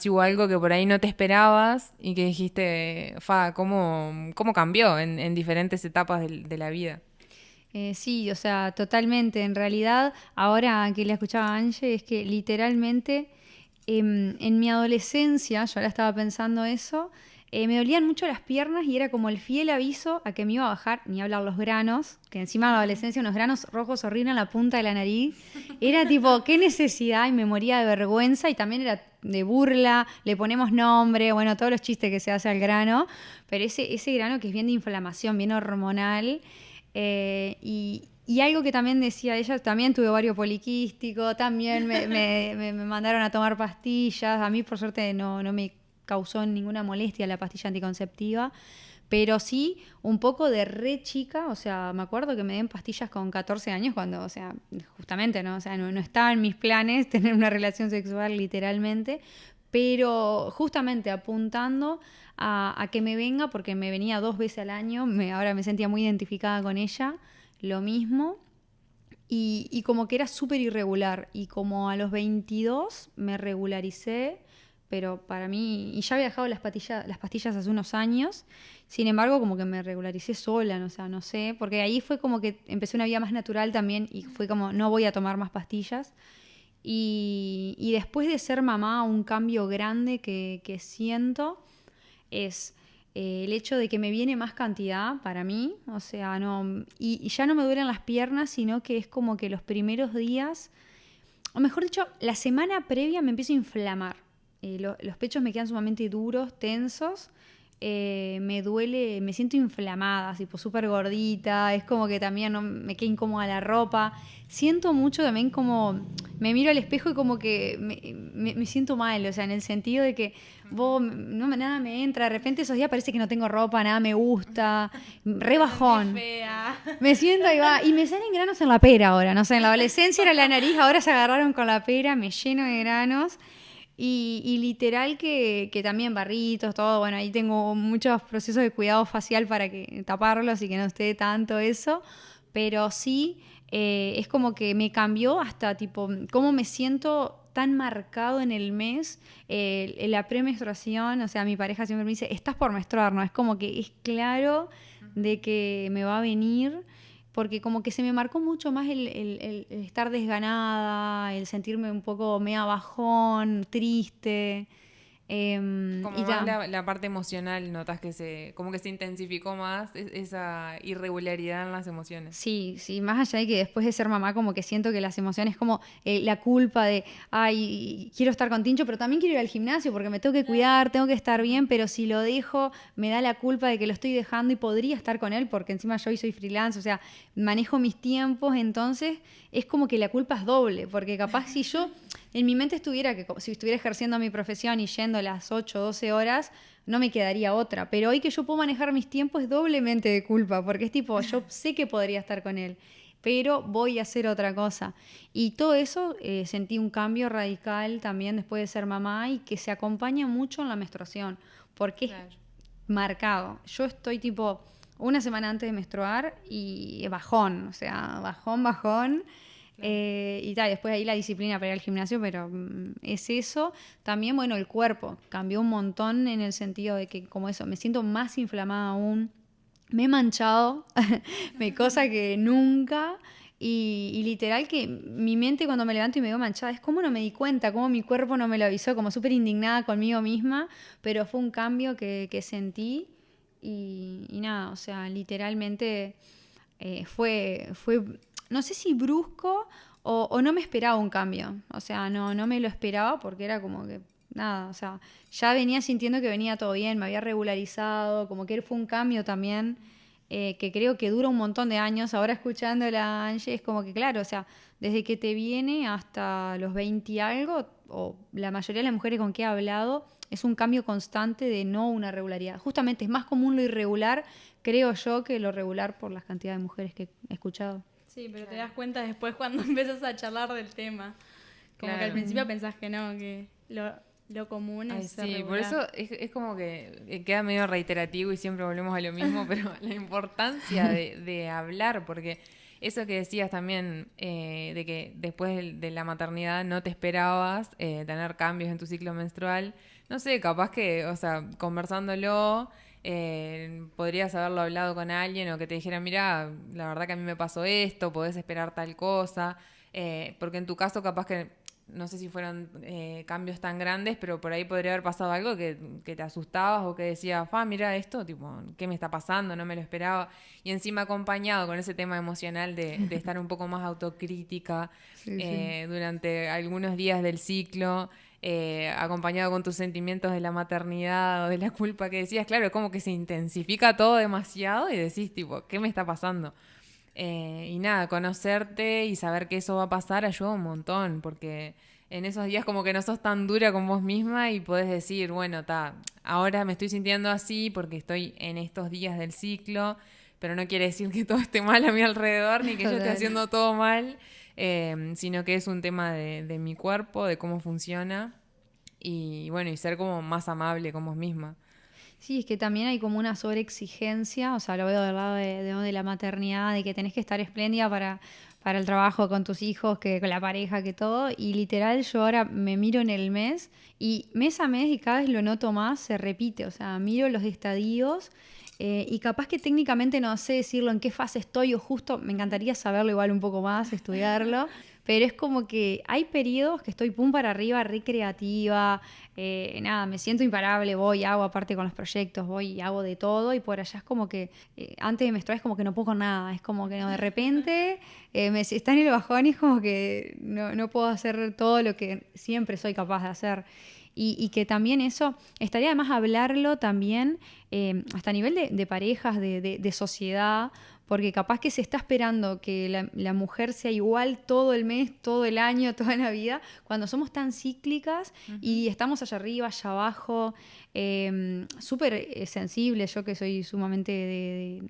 hubo algo que por ahí no te esperabas y que dijiste, ¿cómo cambió en diferentes etapas de la vida? Sí, o sea, totalmente. En realidad, ahora que le escuchaba a Angie, es que literalmente en mi adolescencia, yo ahora estaba pensando eso, me dolían mucho las piernas y era como el fiel aviso a que me iba a bajar, ni hablar los granos, que encima de la adolescencia unos granos rojos horribles en la punta de la nariz. Era tipo, qué necesidad, y me moría de vergüenza y también era de burla, le ponemos nombre, bueno, todos los chistes que se hace al grano, pero ese grano que es bien de inflamación, bien hormonal. Y algo que también decía ella, también tuve ovario poliquístico, también me mandaron a tomar pastillas, a mí por suerte no me causó ninguna molestia la pastilla anticonceptiva, pero sí un poco de re chica, o sea, me acuerdo que me den pastillas con 14 años cuando, o sea, justamente, ¿no? O sea, no estaba en mis planes tener una relación sexual literalmente, pero justamente apuntando a que me venga, porque me venía 2 veces al año, ahora me sentía muy identificada con ella, lo mismo, y como que era súper irregular, y como a los 22 me regularicé, pero para mí, y ya había dejado las pastillas hace unos años, sin embargo como que me regularicé sola, o sea, no sé, porque ahí fue como que empecé una vida más natural también, y fue como, no voy a tomar más pastillas. Y después de ser mamá, un cambio grande que siento es el hecho de que me viene más cantidad para mí, o sea, no, y ya no me duelen las piernas, sino que es como que los primeros días, o mejor dicho, la semana previa me empiezo a inflamar. Los pechos me quedan sumamente duros, tensos, me duele, me siento inflamada, tipo súper gordita, es como que también no, me queda incómoda la ropa. Siento mucho también como, me miro al espejo y como que me siento mal, o sea, en el sentido de que nada me entra, de repente esos días parece que no tengo ropa, nada me gusta, re bajón. Me siento y va, y me salen granos en la pera ahora, no sé, en la adolescencia era la nariz, ahora se agarraron con la pera, me lleno de granos. Y literal que también barritos, todo, bueno, ahí tengo muchos procesos de cuidado facial para que taparlos y que no esté tanto eso, pero sí es como que me cambió hasta tipo cómo me siento tan marcado en el mes, la premenstruación, o sea, mi pareja siempre me dice, estás por menstruar, ¿no? Es como que es claro de que me va a venir porque como que se me marcó mucho más el estar desganada, el sentirme un poco medio bajón, triste. Como Y más ya. la parte emocional, notas que como que se intensificó más esa irregularidad en las emociones. Sí, sí, más allá de que después de ser mamá como que siento que las emociones como la culpa de, ay, quiero estar con Tincho, pero también quiero ir al gimnasio porque me tengo que cuidar, tengo que estar bien, pero si lo dejo me da la culpa de que lo estoy dejando y podría estar con él porque encima yo hoy soy freelance, o sea, manejo mis tiempos, entonces es como que la culpa es doble, porque capaz si yo en mi mente estuviera que si estuviera ejerciendo mi profesión y yendo las 8 o 12 horas, no me quedaría otra. Pero hoy que yo puedo manejar mis tiempos es doblemente de culpa, porque es tipo, yo sé que podría estar con él, pero voy a hacer otra cosa. Y todo eso sentí un cambio radical también después de ser mamá y que se acompaña mucho en la menstruación, porque Claro. es marcado. Yo estoy tipo una semana antes de menstruar y bajón, o sea, bajón, bajón. Claro. Y tal, después ahí la disciplina para ir al gimnasio, pero es eso. También, bueno, el cuerpo cambió un montón en el sentido de que, como eso, me siento más inflamada aún. Me he manchado, cosa que nunca. Y literal que mi mente cuando me levanto y me veo manchada, es como no me di cuenta, como mi cuerpo no me lo avisó, como súper indignada conmigo misma, pero fue un cambio que sentí y nada, o sea, literalmente fue, no sé si brusco o no me esperaba un cambio. O sea, no me lo esperaba porque era como que, nada, o sea, ya venía sintiendo que venía todo bien, me había regularizado, como que fue un cambio también que creo que dura un montón de años. Ahora escuchando la Angie es como que, claro, o sea, desde que te viene hasta los 20 y algo, o la mayoría de las mujeres con que he hablado, es un cambio constante de no una regularidad. Justamente es más común lo irregular, creo yo, que lo regular por las cantidades de mujeres que he escuchado. Sí, pero te das cuenta después cuando empiezas a charlar del tema. Como que al Claro. principio pensás que no, que lo común Ay, es ser sí, por regular. eso es como que queda medio reiterativo y siempre volvemos a lo mismo, pero la importancia de hablar, porque eso que decías también, de que después de la maternidad no te esperabas tener cambios en tu ciclo menstrual, no sé, capaz que, o sea, conversándolo, podrías haberlo hablado con alguien o que te dijera, mira, la verdad que a mí me pasó esto, podés esperar tal cosa, porque en tu caso capaz que no sé si fueron cambios tan grandes, pero por ahí podría haber pasado algo que te asustabas o que decías, mira esto, tipo, ¿qué me está pasando? No me lo esperaba. Y encima acompañado con ese tema emocional de estar un poco más autocrítica Sí, sí. durante algunos días del ciclo, acompañado con tus sentimientos de la maternidad o de la culpa que decías, claro, es como que se intensifica todo demasiado y decís, tipo, ¿qué me está pasando? Y nada, conocerte y saber que eso va a pasar ayuda un montón, porque en esos días como que no sos tan dura con vos misma y podés decir, bueno, ahora me estoy sintiendo así porque estoy en estos días del ciclo, pero no quiere decir que todo esté mal a mi alrededor ni que yo esté Total. haciendo todo mal, sino que es un tema de mi cuerpo, de cómo funciona y bueno, y ser como más amable con vos misma. Sí, es que también hay como una sobreexigencia, o sea, lo veo del lado de la maternidad, de que tenés que estar espléndida para el trabajo con tus hijos, que con la pareja, que todo. Y literal, yo ahora me miro en el mes a mes, y cada vez lo noto más, se repite. O sea, miro los estadios y capaz que técnicamente no sé decirlo en qué fase estoy o justo, me encantaría saberlo igual un poco más, estudiarlo. Pero es como que hay periodos que estoy pum para arriba, recreativa, nada, me siento imparable, voy, hago aparte con los proyectos, voy y hago de todo y por allá es como que antes de menstruar es como que no puedo con nada, es como que no, de repente está en el bajón y es como que no puedo hacer todo lo que siempre soy capaz de hacer. y que también eso, estaría además hablarlo también hasta a nivel de parejas, de sociedad, porque capaz que se está esperando que la mujer sea igual todo el mes, todo el año, toda la vida, cuando somos tan cíclicas y estamos allá arriba, allá abajo, súper sensible, yo que soy sumamente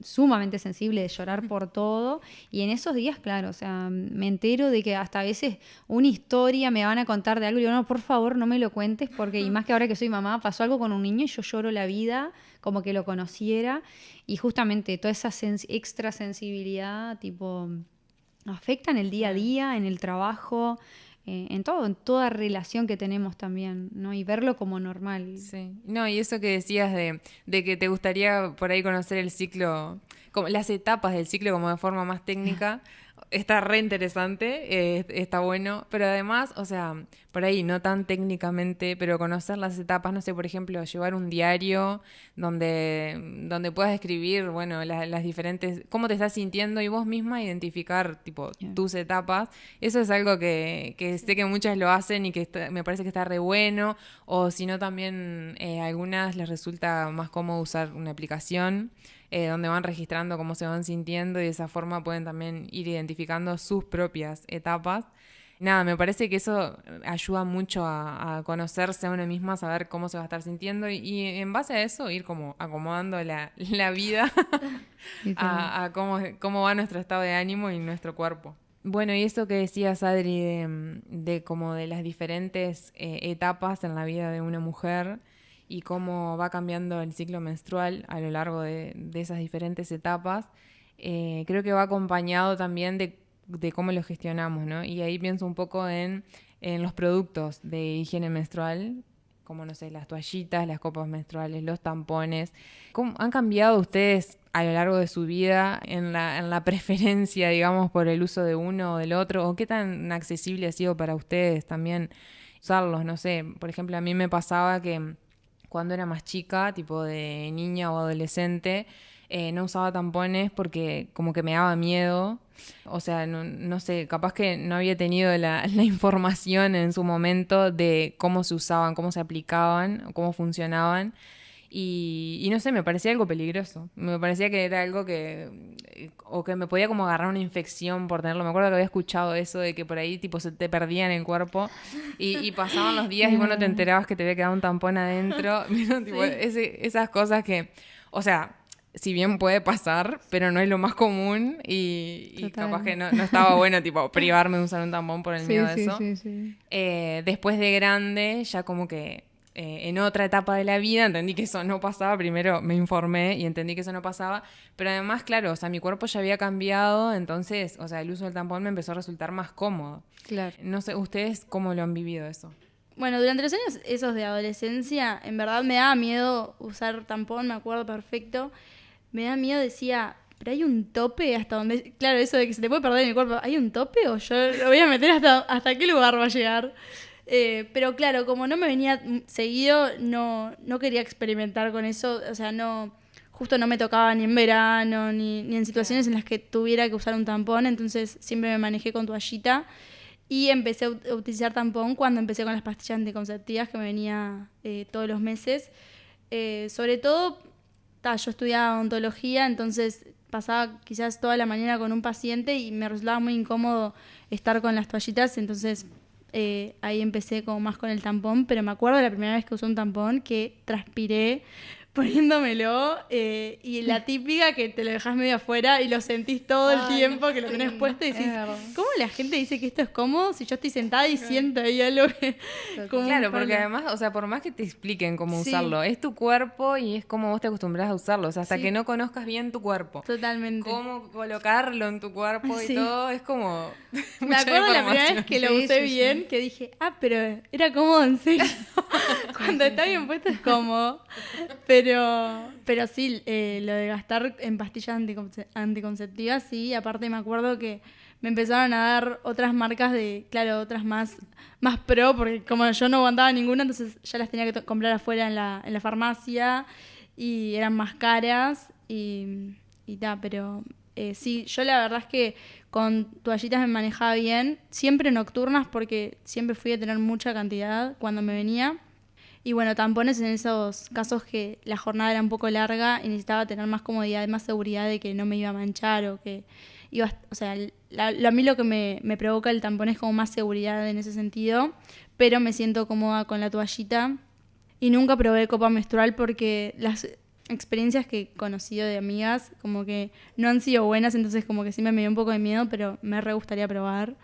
sumamente sensible de llorar por todo, y en esos días, claro, o sea, me entero de que hasta a veces una historia me van a contar de algo y digo, no, por favor, no me lo cuentes, porque y más que ahora que soy mamá, pasó algo con un niño y yo lloro la vida como que lo conociera, y justamente toda esa extra sensibilidad tipo afecta en el día a día, en el trabajo, en todo, en toda relación que tenemos también, ¿no? Y verlo como normal. Sí. No, y eso que decías de que te gustaría por ahí conocer el ciclo, como las etapas del ciclo como de forma más técnica, está re interesante, está bueno, pero además, o sea, por ahí no tan técnicamente, pero conocer las etapas, no sé, por ejemplo, llevar un diario donde puedas escribir, bueno, las diferentes, cómo te estás sintiendo y vos misma identificar, tipo, tus etapas. Eso es algo que sé que muchas lo hacen y que me parece que está re bueno, o si no también a algunas les resulta más cómodo usar una aplicación donde van registrando cómo se van sintiendo y de esa forma pueden también ir identificando sus propias etapas. Nada, me parece que eso ayuda mucho a conocerse a uno misma, a saber cómo se va a estar sintiendo y en base a eso ir como acomodando la vida a cómo va nuestro estado de ánimo y nuestro cuerpo. Bueno, y eso que decías, Adri, de como de las diferentes etapas en la vida de una mujer y cómo va cambiando el ciclo menstrual a lo largo de esas diferentes etapas, creo que va acompañado también de cómo lo gestionamos, ¿no? Y ahí pienso un poco en los productos de higiene menstrual, como, no sé, las toallitas, las copas menstruales, los tampones. ¿Cómo han cambiado ustedes a lo largo de su vida en la preferencia, digamos, por el uso de uno o del otro? ¿O qué tan accesible ha sido para ustedes también usarlos? No sé, por ejemplo, a mí me pasaba que cuando era más chica, tipo de niña o adolescente, no usaba tampones porque como que me daba miedo. O sea, no sé, capaz que no había tenido la información en su momento de cómo se usaban, cómo se aplicaban, cómo funcionaban. Y no sé, me parecía algo peligroso. Me parecía que era algo o que me podía como agarrar una infección por tenerlo. Me acuerdo que había escuchado eso de que por ahí tipo se te perdía en el cuerpo y pasaban los días y vos no te enterabas que te había quedado un tampón adentro. Tipo, esas cosas que, o sea, si bien puede pasar, pero no es lo más común y capaz que no estaba bueno tipo privarme de usar un tampón por el miedo de eso. Sí. Después de grande, ya como que en otra etapa de la vida entendí que eso no pasaba. Primero me informé y entendí que eso no pasaba, pero además, claro, o sea, mi cuerpo ya había cambiado, entonces, o sea, el uso del tampón me empezó a resultar más cómodo. Claro. No sé, ¿ustedes cómo lo han vivido eso? Bueno, durante los años esos de adolescencia, en verdad me daba miedo usar tampón, me acuerdo perfecto. Me da miedo, decía, pero hay un tope hasta donde... Claro, eso de que se te puede perder en el cuerpo, ¿hay un tope o yo lo voy a meter hasta qué lugar va a llegar? Pero claro, como no me venía seguido, no quería experimentar con eso, o sea, justo no me tocaba ni en verano, ni en situaciones en las que tuviera que usar un tampón, entonces siempre me manejé con toallita y empecé a utilizar tampón cuando empecé con las pastillas anticonceptivas que me venía todos los meses. Sobre todo, yo estudiaba odontología, entonces pasaba quizás toda la mañana con un paciente y me resultaba muy incómodo estar con las toallitas, entonces ahí empecé como más con el tampón, pero me acuerdo de la primera vez que usé un tampón que transpiré poniéndomelo y la típica que te lo dejas medio afuera y lo sentís todo el tiempo que lo tenés puesto y decís, ¿cómo la gente dice que esto es cómodo si yo estoy sentada y siento ahí algo que... Claro, porque además, o sea, por más que te expliquen cómo usarlo, es tu cuerpo y es como vos te acostumbras a usarlo, o sea, hasta que no conozcas bien tu cuerpo. Totalmente. Cómo colocarlo en tu cuerpo y todo, es como... Me acuerdo la primera vez que lo usé bien, que dije, pero era cómodo en serio. Cuando está bien puesto es cómodo. Pero sí, lo de gastar en pastillas anticonceptivas, sí. Aparte me acuerdo que me empezaron a dar otras marcas otras más pro, porque como yo no aguantaba ninguna, entonces ya las tenía que comprar afuera en la farmacia y eran más caras pero Sí, yo la verdad es que con toallitas me manejaba bien, siempre nocturnas porque siempre fui a tener mucha cantidad cuando me venía. Y bueno, tampones en esos casos que la jornada era un poco larga y necesitaba tener más comodidad, más seguridad de que no me iba a manchar o que iba, o sea, a mí lo que me provoca el tampón es como más seguridad en ese sentido, pero me siento cómoda con la toallita y nunca probé copa menstrual porque las experiencias que he conocido de amigas como que no han sido buenas, entonces como que siempre me dio un poco de miedo, pero me re gustaría probar.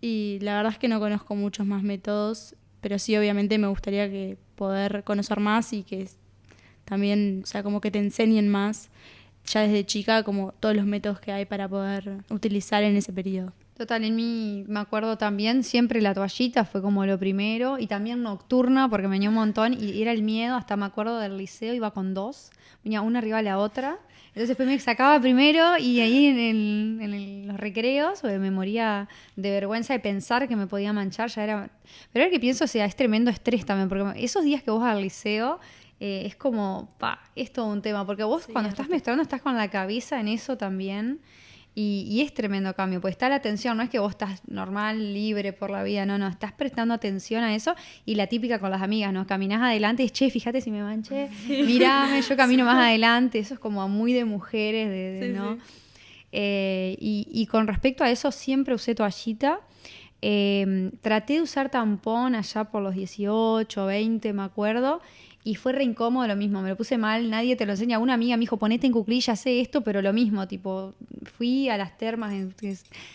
Y la verdad es que no conozco muchos más métodos, pero sí obviamente me gustaría que poder conocer más y que también, o sea, como que te enseñen más ya desde chica como todos los métodos que hay para poder utilizar en ese periodo. Total, en mí me acuerdo también, siempre la toallita fue como lo primero, y también nocturna, porque me venía un montón, y era el miedo, hasta me acuerdo del liceo, iba con dos, venía una arriba de la otra, entonces después me sacaba primero, y ahí los recreos me moría de vergüenza de pensar que me podía manchar, ya era... Pero ahora que pienso, o sea, es tremendo estrés también, porque esos días que vos vas al liceo... es como, es todo un tema, porque vos cuando estás menstruando estás con la cabeza en eso también, y es tremendo cambio, pues está la atención, no es que vos estás normal, libre por la vida, no, estás prestando atención a eso, y la típica con las amigas, ¿no? Caminás adelante y es, che, fíjate si me manché, mírame, yo camino más adelante, eso es como muy de mujeres, ¿no? Sí. Y con respecto a eso, siempre usé toallita. Traté de usar tampón allá por los 18, 20, me acuerdo, y fue re incómodo lo mismo, me lo puse mal, nadie te lo enseña. Una amiga me dijo, ponete en cuclillas, sé esto, pero lo mismo, tipo, fui a las termas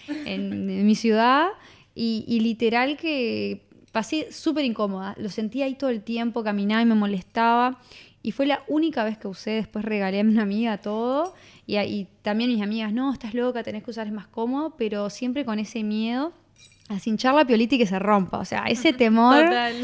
en mi ciudad y literal que pasé súper incómoda, lo sentía ahí todo el tiempo, caminaba y me molestaba, y fue la única vez que usé. Después regalé a una amiga todo, y también mis amigas, no, estás loca, tenés que usar, es más cómodo, pero siempre con ese miedo a cinchar la piolita y que se rompa, o sea, ese temor. Total.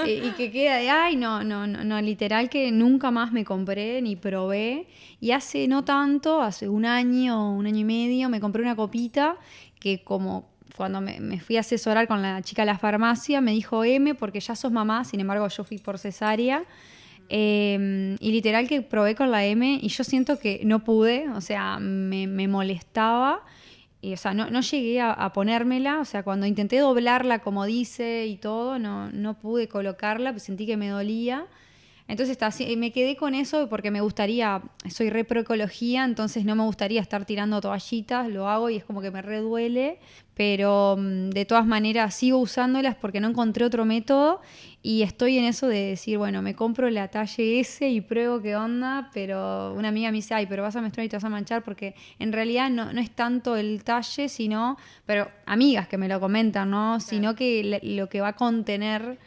Y que queda de, ay, no, literal que nunca más me compré ni probé, y hace no tanto, hace un año y medio, me compré una copita que como cuando me fui a asesorar con la chica de la farmacia, me dijo M porque ya sos mamá, sin embargo yo fui por cesárea, y literal que probé con la M y yo siento que no pude, o sea, me molestaba. Y, o sea, no llegué a ponérmela, o sea, cuando intenté doblarla como dice y todo, no pude colocarla, pues sentí que me dolía. Entonces me quedé con eso porque me gustaría, soy re pro ecología, entonces no me gustaría estar tirando toallitas, lo hago y es como que me re duele, pero de todas maneras sigo usándolas porque no encontré otro método, y estoy en eso de decir, bueno, me compro la talla S y pruebo qué onda, pero una amiga me dice, ay, pero vas a menstruar y te vas a manchar, porque en realidad no es tanto el talle, sino, pero amigas que me lo comentan, ¿no? Claro. Sino que lo que va a contener.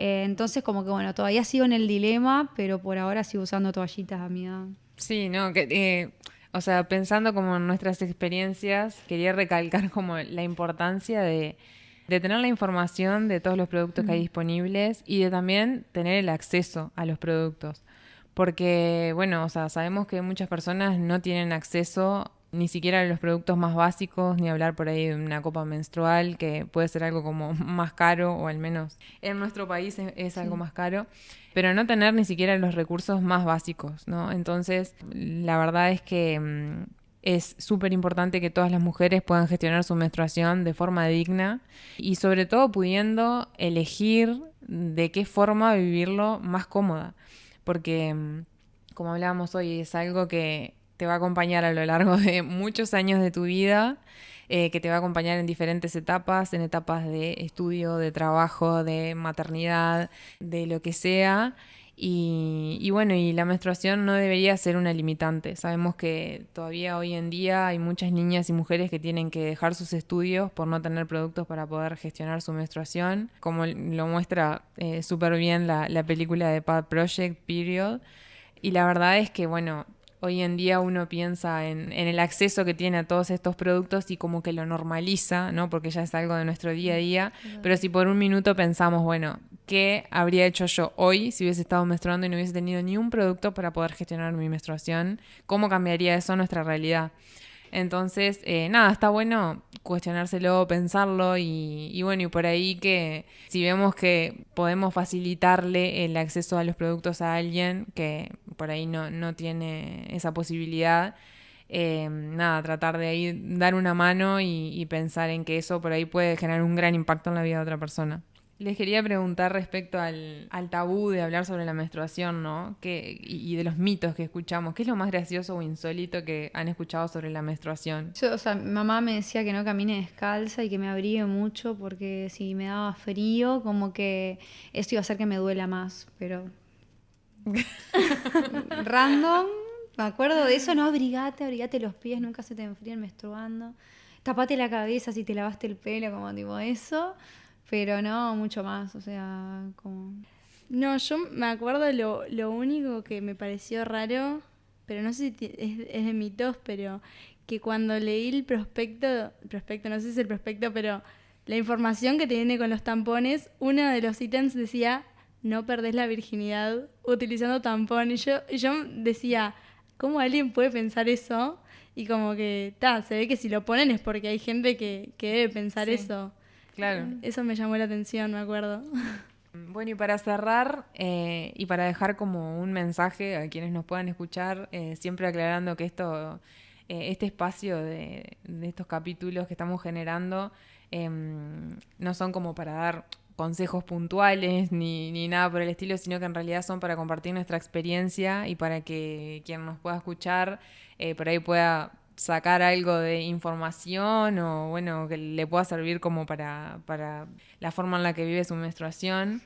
Entonces como que bueno, todavía sigo en el dilema, pero por ahora sigo usando toallitas a mi edad. Sí, no, o sea, pensando como en nuestras experiencias, quería recalcar como la importancia de tener la información de todos los productos que hay disponibles, y de también tener el acceso a los productos. Porque, bueno, o sea, sabemos que muchas personas no tienen acceso ni siquiera a los productos más básicos, ni hablar por ahí de una copa menstrual, que puede ser algo como más caro, o al menos en nuestro país es algo más caro, pero no tener ni siquiera los recursos más básicos, ¿no? Entonces, la verdad es que es súper importante que todas las mujeres puedan gestionar su menstruación de forma digna, y sobre todo pudiendo elegir de qué forma vivirlo más cómoda, porque como hablábamos hoy, es algo que te va a acompañar a lo largo de muchos años de tu vida, que te va a acompañar en diferentes etapas, en etapas de estudio, de trabajo, de maternidad, de lo que sea. Y bueno, y la menstruación no debería ser una limitante. Sabemos que todavía hoy en día hay muchas niñas y mujeres que tienen que dejar sus estudios por no tener productos para poder gestionar su menstruación, como lo muestra súper bien la película de Bad Project, Period. Y la verdad es que, bueno, hoy en día uno piensa en el acceso que tiene a todos estos productos y como que lo normaliza, ¿no? Porque ya es algo de nuestro día a día. Pero si por un minuto pensamos, bueno, ¿qué habría hecho yo hoy si hubiese estado menstruando y no hubiese tenido ni un producto para poder gestionar mi menstruación? ¿Cómo cambiaría eso nuestra realidad? Entonces, nada, está bueno cuestionárselo, pensarlo, y bueno, y por ahí que si vemos que podemos facilitarle el acceso a los productos a alguien que por ahí no tiene esa posibilidad, nada, tratar de ahí dar una mano y pensar en que eso por ahí puede generar un gran impacto en la vida de otra persona. Les quería preguntar respecto al tabú de hablar sobre la menstruación, ¿no? Y de los mitos que escuchamos. ¿Qué es lo más gracioso o insólito que han escuchado sobre la menstruación? Yo, o sea, mi mamá me decía que no camine descalza y que me abrigue mucho porque si me daba frío, como que esto iba a hacer que me duela más, pero random, me acuerdo de eso, no, abrigate los pies, nunca se te enfríen menstruando, tapate la cabeza si te lavaste el pelo, como tipo eso, pero no mucho más, o sea, como... No, yo me acuerdo lo único que me pareció raro, pero no sé si es de mitos, pero que cuando leí el prospecto, no sé si es el prospecto, pero la información que te viene con los tampones, uno de los ítems decía, no perdés la virginidad utilizando tampón. Y yo decía, ¿cómo alguien puede pensar eso? Y como que, se ve que si lo ponen es porque hay gente que debe pensar Sí, eso. claro. Eso me llamó la atención, me acuerdo. Bueno, y para cerrar y para dejar como un mensaje a quienes nos puedan escuchar, siempre aclarando que este espacio de estos capítulos que estamos generando no son como para dar consejos puntuales ni nada por el estilo, sino que en realidad son para compartir nuestra experiencia y para que quien nos pueda escuchar por ahí pueda sacar algo de información o bueno, que le pueda servir como para la forma en la que vive su menstruación.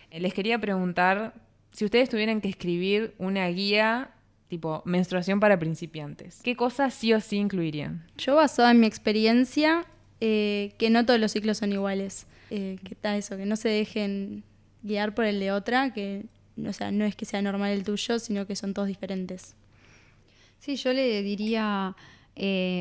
Les quería preguntar si ustedes tuvieran que escribir una guía tipo menstruación para principiantes, ¿qué cosas sí o sí incluirían? Yo basada en mi experiencia, que no todos los ciclos son iguales. Que está eso, que no se dejen guiar por el de otra, que o sea, no es que sea normal el tuyo, sino que son todos diferentes. Sí, yo le diría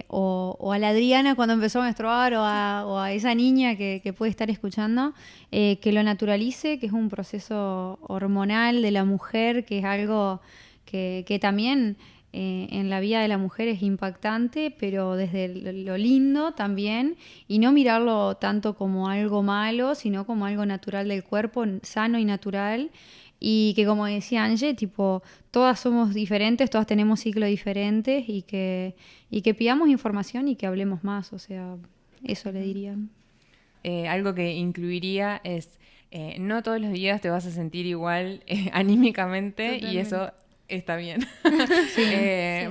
o a la Adriana cuando empezó a menstruar o a esa niña que puede estar escuchando, que lo naturalice, que es un proceso hormonal de la mujer, que es algo que también en la vida de la mujer es impactante, pero desde lo lindo también, y no mirarlo tanto como algo malo, sino como algo natural del cuerpo, sano y natural. Y que como decía Angie, tipo, todas somos diferentes, todas tenemos ciclos diferentes y que pidamos información y que hablemos más, o sea, eso le diría. Algo que incluiría es, no todos los días te vas a sentir igual anímicamente. Totalmente. Y eso está bien. Sí.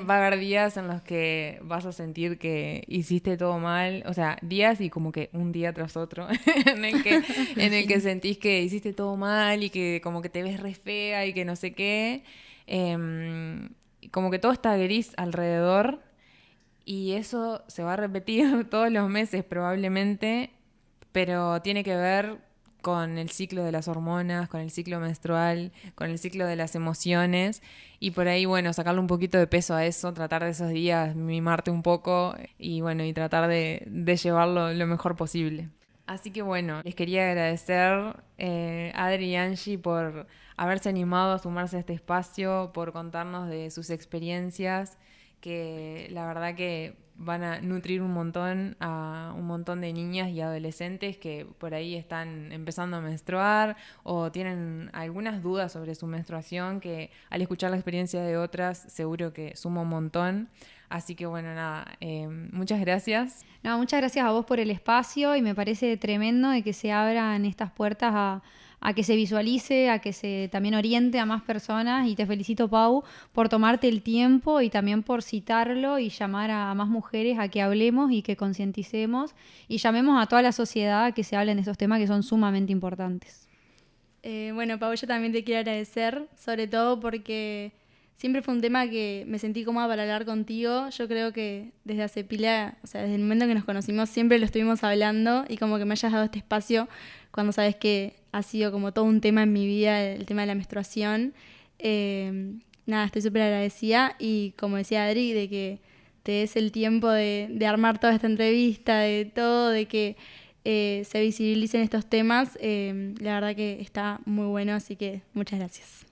Va a haber días en los que vas a sentir que hiciste todo mal, o sea, días y como que un día tras otro, en el que sentís que hiciste todo mal y que como que te ves re fea y que no sé qué. Como que todo está gris alrededor y eso se va a repetir todos los meses probablemente, pero tiene que ver con el ciclo de las hormonas, con el ciclo menstrual, con el ciclo de las emociones y por ahí, bueno, sacarle un poquito de peso a eso, tratar de esos días, mimarte un poco y bueno, y tratar de llevarlo lo mejor posible. Así que bueno, les quería agradecer Adri y Angie por haberse animado a sumarse a este espacio, por contarnos de sus experiencias, que la verdad que van a nutrir un montón a un montón de niñas y adolescentes que por ahí están empezando a menstruar o tienen algunas dudas sobre su menstruación, que al escuchar la experiencia de otras seguro que suma un montón. Así que bueno, nada, muchas gracias. No, muchas gracias a vos por el espacio y me parece tremendo de que se abran estas puertas a que se visualice, a que se también oriente a más personas y te felicito, Pau, por tomarte el tiempo y también por citarlo y llamar a más mujeres a que hablemos y que concienticemos y llamemos a toda la sociedad a que se hablen de esos temas que son sumamente importantes. Bueno, Pau, yo también te quiero agradecer, sobre todo porque siempre fue un tema que me sentí cómoda para hablar contigo. Yo creo que desde hace pila, o sea, desde el momento en que nos conocimos, siempre lo estuvimos hablando y como que me hayas dado este espacio cuando sabes que ha sido como todo un tema en mi vida, el tema de la menstruación. Nada, estoy súper agradecida y como decía Adri, de que te des el tiempo de armar toda esta entrevista, de todo, de que se visibilicen estos temas. La verdad que está muy bueno, así que muchas gracias.